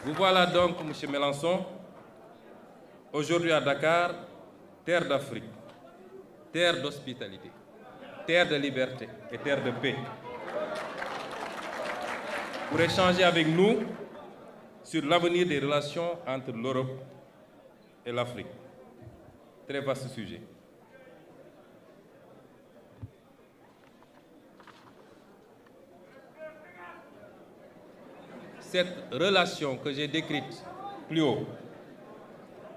Vous voilà donc, M. Mélenchon, aujourd'hui à Dakar, terre d'Afrique, terre d'hospitalité, terre de liberté et terre de paix, pour échanger avec nous sur l'avenir des relations entre l'Europe et l'Afrique. Très vaste sujet. Cette relation que j'ai décrite plus haut,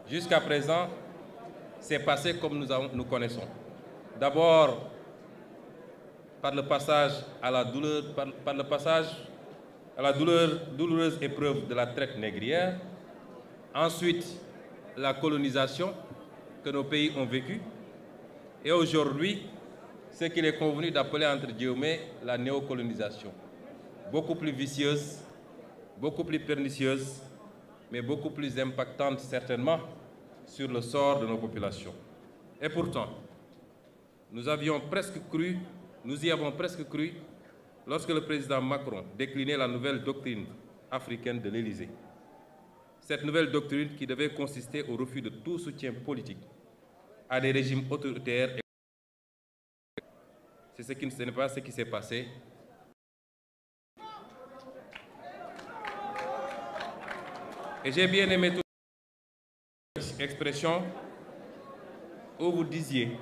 jusqu'à présent, s'est passée comme nous connaissons. D'abord, par le passage à la douloureuse épreuve de la traite négrière. Ensuite, la colonisation que nos pays ont vécue. Et aujourd'hui, ce qu'il est convenu d'appeler entre guillemets la néocolonisation. Beaucoup plus vicieuse, beaucoup plus pernicieuse, mais beaucoup plus impactante certainement sur le sort de nos populations. Et pourtant, nous y avons presque cru lorsque le président Macron déclinait la nouvelle doctrine africaine de l'Élysée. Cette nouvelle doctrine qui devait consister au refus de tout soutien politique à des régimes autoritaires. Ce n'est pas ce qui s'est passé. Et j'ai bien aimé toute expression où vous disiez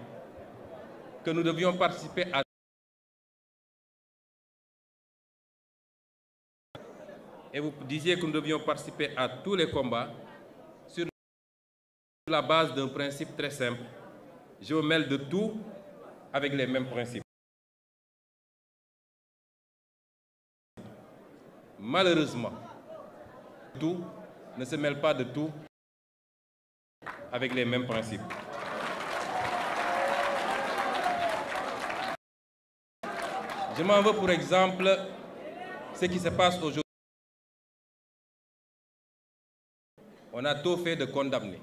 que nous devions participer à... Et vous disiez que nous devions participer à tous les combats sur la base d'un principe très simple. Je me mêle de tout avec les mêmes principes. Malheureusement, tout ne se mêle pas de tout avec les mêmes principes. Je m'en veux pour exemple ce qui se passe aujourd'hui. On a tout fait de condamner,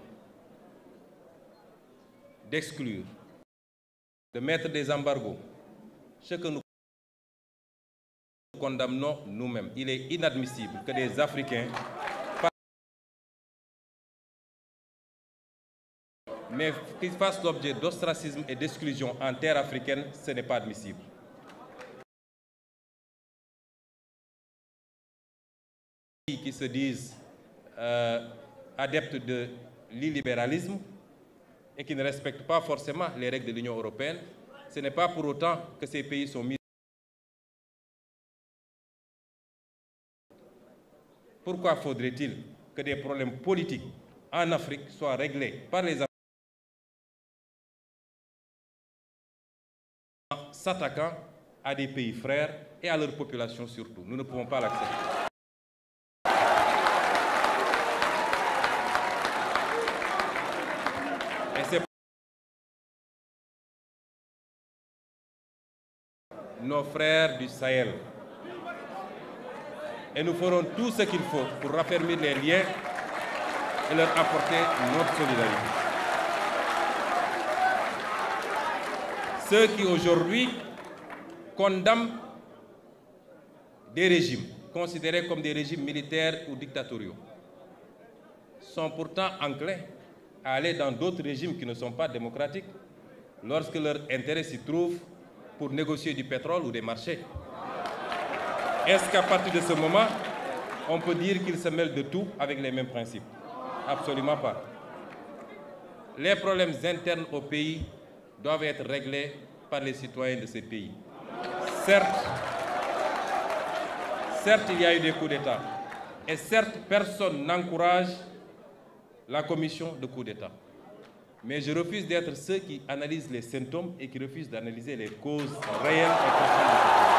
d'exclure, de mettre des embargos. Ce que nous condamnons nous-mêmes. Il est inadmissible que des Africains, mais qu'ils fassent l'objet d'ostracisme et d'exclusion en terre africaine, ce n'est pas admissible. Qui se disent adeptes de l'illibéralisme et qui ne respectent pas forcément les règles de l'Union européenne, ce n'est pas pour autant que ces pays sont mis. Pourquoi faudrait-il que des problèmes politiques en Afrique soient réglés par les Africains en s'attaquant à des pays frères et à leur population surtout? Nous ne pouvons pas l'accepter. Nos frères du Sahel. Et nous ferons tout ce qu'il faut pour raffermir les liens et leur apporter notre solidarité. Ceux qui aujourd'hui condamnent des régimes considérés comme des régimes militaires ou dictatoriaux sont pourtant enclins à aller dans d'autres régimes qui ne sont pas démocratiques lorsque leur intérêt s'y trouve pour négocier du pétrole ou des marchés. Est-ce qu'à partir de ce moment, on peut dire qu'ils se mêlent de tout avec les mêmes principes? Absolument pas. Les problèmes internes au pays doivent être réglés par les citoyens de ces pays. Certes, il y a eu des coups d'État. Et certes, personne n'encourage la commission de coups d'État. Mais je refuse d'être ceux qui analysent les symptômes et qui refusent d'analyser les causes réelles et profondes de ce problème.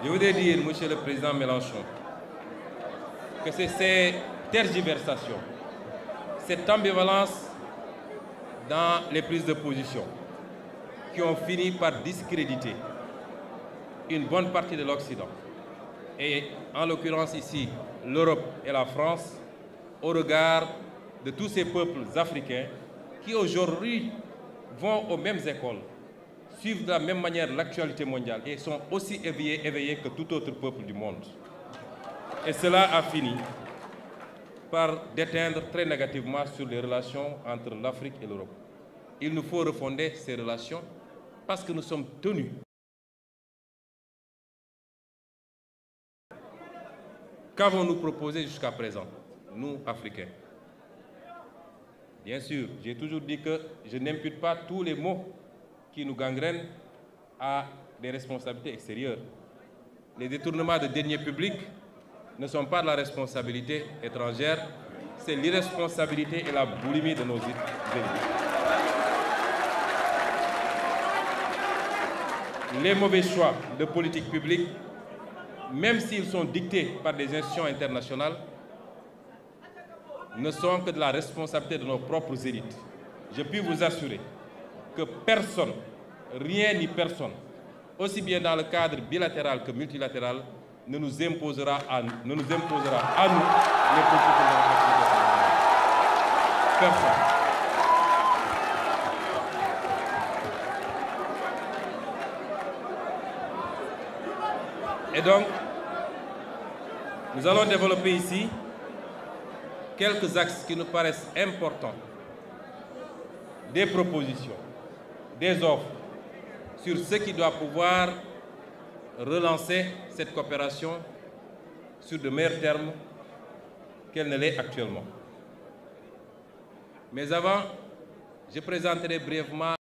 Je voudrais dire, Monsieur le Président Mélenchon, que c'est ces tergiversations, cette ambivalence dans les prises de position qui ont fini par discréditer une bonne partie de l'Occident, et en l'occurrence ici l'Europe et la France, au regard de tous ces peuples africains qui aujourd'hui vont aux mêmes écoles, suivent de la même manière l'actualité mondiale et sont aussi éveillés que tout autre peuple du monde. Et cela a fini par déteindre très négativement sur les relations entre l'Afrique et l'Europe. Il nous faut refonder ces relations parce que nous sommes tenus. Qu'avons-nous proposé jusqu'à présent, nous, Africains? Bien sûr, j'ai toujours dit que je n'impute pas tous les maux qui nous gangrènent à des responsabilités extérieures. Les détournements de deniers publics ne sont pas de la responsabilité étrangère, c'est l'irresponsabilité et la boulimie de nos élites. Les mauvais choix de politique publique, même s'ils sont dictés par des institutions internationales, ne sont que de la responsabilité de nos propres élites. Je puis vous assurer que personne, rien ni personne, aussi bien dans le cadre bilatéral que multilatéral, ne nous imposera à nous les politiques de l'Afrique. Personne. Et donc, nous allons développer ici quelques axes qui nous paraissent importants, des propositions, des offres sur ce qui doit pouvoir relancer cette coopération sur de meilleurs termes qu'elle ne l'est actuellement. Mais avant, je présenterai brièvement